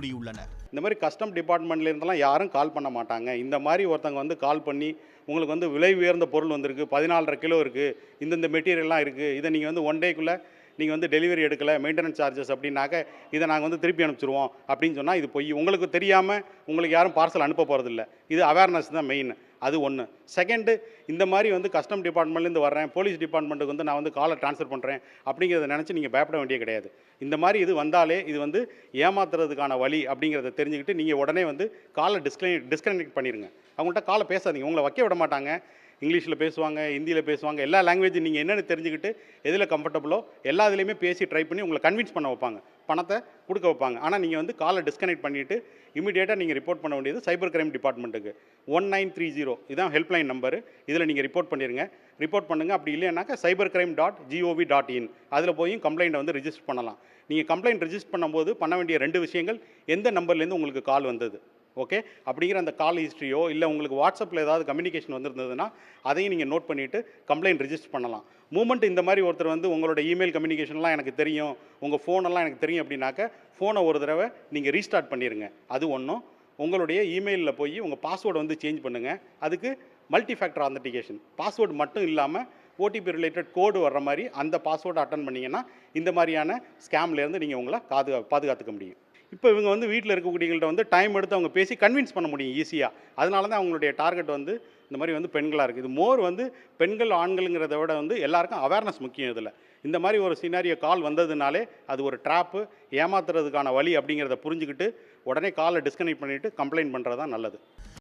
கூறியுள்ளனர். இந்த மாதிரி கஸ்டம் டிபார்ட்மெண்ட்லேருந்துலாம் யாரும் கால் பண்ண மாட்டாங்க. இந்த மாதிரி ஒருத்தவங்க வந்து கால் பண்ணி, உங்களுக்கு வந்து விலை உயர்ந்த பொருள் வந்திருக்கு, 14.5 கிலோ இருக்குது, இந்தந்த மெட்டீரியல்லாம் இருக்குது, இதை நீங்கள் வந்து 1 டேக்குள்ளே நீங்கள் வந்து டெலிவரி எடுக்கலை, மெயின்டெனன்ஸ் சார்ஜஸ் அப்படின்னாக்க இதை நாங்கள் வந்து திருப்பி அனுப்பிச்சிருவோம் அப்படின்னு சொன்னால் இது பொய். உங்களுக்கு தெரியாமல் உங்களுக்கு யாரும் பார்சல் அனுப்ப போகிறதில்ல. இது அவேர்னஸ் தான் மெயின். அது ஒன்று. செகண்டு, இந்த மாதிரி வந்து கஸ்டம் டிபார்ட்மெண்ட்லேருந்து வர்றேன், போலீஸ் டிபார்ட்மெண்ட்டுக்கு வந்து நான் வந்து காலை ட்ரான்ஸ்ஃபர் பண்ணுறேன் அப்படிங்கிறத நினச்சி நீங்கள் பயப்பட வேண்டிய கிடையாது. இந்த மாதிரி இது வந்தாலே இது வந்து ஏமாத்துறதுக்கான வழி அப்படிங்கிறத தெரிஞ்சுக்கிட்டு நீங்கள் உடனே வந்து காலை டிஸ்கனெக்ட் பண்ணிடுங்க. அவங்கள்ட்ட காலை பேசாதீங்க. உங்களை வைக்க விட மாட்டாங்க. இங்கிலீஷில் பேசுவாங்க, ஹிந்தியில் பேசுவாங்க, எல்லா லாங்குவேஜும் நீங்கள் என்னென்னு தெரிஞ்சுக்கிட்டு எதில் கம்ஃபர்டபுளோ எல்லா இதுலேயுமே பேசி ட்ரை பண்ணி உங்களை கன்வின்ஸ் பண்ண வைப்பாங்க, பணத்தை கொடுக்க வைப்பாங்க. ஆனால் நீங்கள் வந்து காலை டிஸ்கனெக்ட் பண்ணிவிட்டு இமீடியேட்டாக நீங்கள் ரிப்போர்ட் பண்ண வேண்டியது சைபர் கிரைம் டிபார்ட்மெண்ட்டுக்கு 1930 இதான் ஹெல்ப்லைன் நம்பரு. இதில் நீங்கள் ரிப்போர்ட் பண்ணிடுங்க. ரிப்போர்ட் பண்ணுங்கள். அப்படி இல்லைனாக்கா cybercrime.gov.in அதில் போய் கம்ப்ளைண்ட்டை வந்து ரிஜிஸ்டர் பண்ணலாம். நீங்கள் கம்ப்ளைண்ட் ரிஜிஸ்டர் பண்ணும்போது பண்ண வேண்டிய 2 விஷயங்கள், எந்த நம்பர்லேருந்து உங்களுக்கு கால் வந்தது, ஓகே, அப்படிங்கிற அந்த கால் ஹிஸ்ட்ரியோ இல்லை உங்களுக்கு வாட்ஸ்அப்பில் ஏதாவது கம்யூனிகேஷன் வந்திருந்ததுன்னா அதையும் நீங்கள் நோட் பண்ணிவிட்டு கம்ப்ளைண்ட் ரிஜிஸ்டர் பண்ணலாம். மூமெண்ட் இந்த மாதிரி ஒருத்தர் வந்து உங்களோட இமெயில் கம்யூனிகேஷன்லாம் எனக்கு தெரியும், உங்கள் ஃபோனெல்லாம் எனக்கு தெரியும் அப்படின்னாக்க ஃபோனை ஒரு தடவை நீங்கள் ரீஸ்டார்ட் பண்ணிடுங்க. அது ஒன்றும். உங்களுடைய இமெயிலில் போய் உங்கள் பாஸ்வேர்டை வந்து சேஞ்ச் பண்ணுங்கள். அதுக்கு மல்டி ஃபேக்டர் ஆத்தென்டிகேஷன், பாஸ்வேர்டு மட்டும் இல்லாமல் ஓடிபி ரிலேட்டட் கோடு வர்ற மாதிரி அந்த பாஸ்வேர்டை அட்டன் பண்ணிங்கன்னா இந்த மாதிரியான ஸ்கேம்லேருந்து நீங்கள் உங்களை பாதுகாத்துக்க முடியும். இப்போ இவங்க வந்து வீட்டில் இருக்கக்கூடியவங்கள்ட்ட வந்து டைம் எடுத்து அவங்க பேசி கன்வின்ஸ் பண்ண முடியும் ஈஸியாக. அதனால தான் அவங்களுடைய டார்கெட் வந்து இந்த மாதிரி வந்து பெண்களாக இருக்குது. இது மோர் வந்து பெண்கள் ஆண்களுங்கிறத விட வந்து எல்லாருக்கும் அவேர்னஸ் முக்கியம். இதில் இந்த மாதிரி ஒரு சினாரியோ கால் வந்ததுனாலே அது ஒரு ட்ராப்பு, ஏமாத்துறதுக்கான வழி அப்படிங்கிறத புரிஞ்சுக்கிட்டு உடனே காலை டிஸ்கனெக்ட் பண்ணிவிட்டு கம்ப்ளைண்ட் பண்ணுறது தான் நல்லது.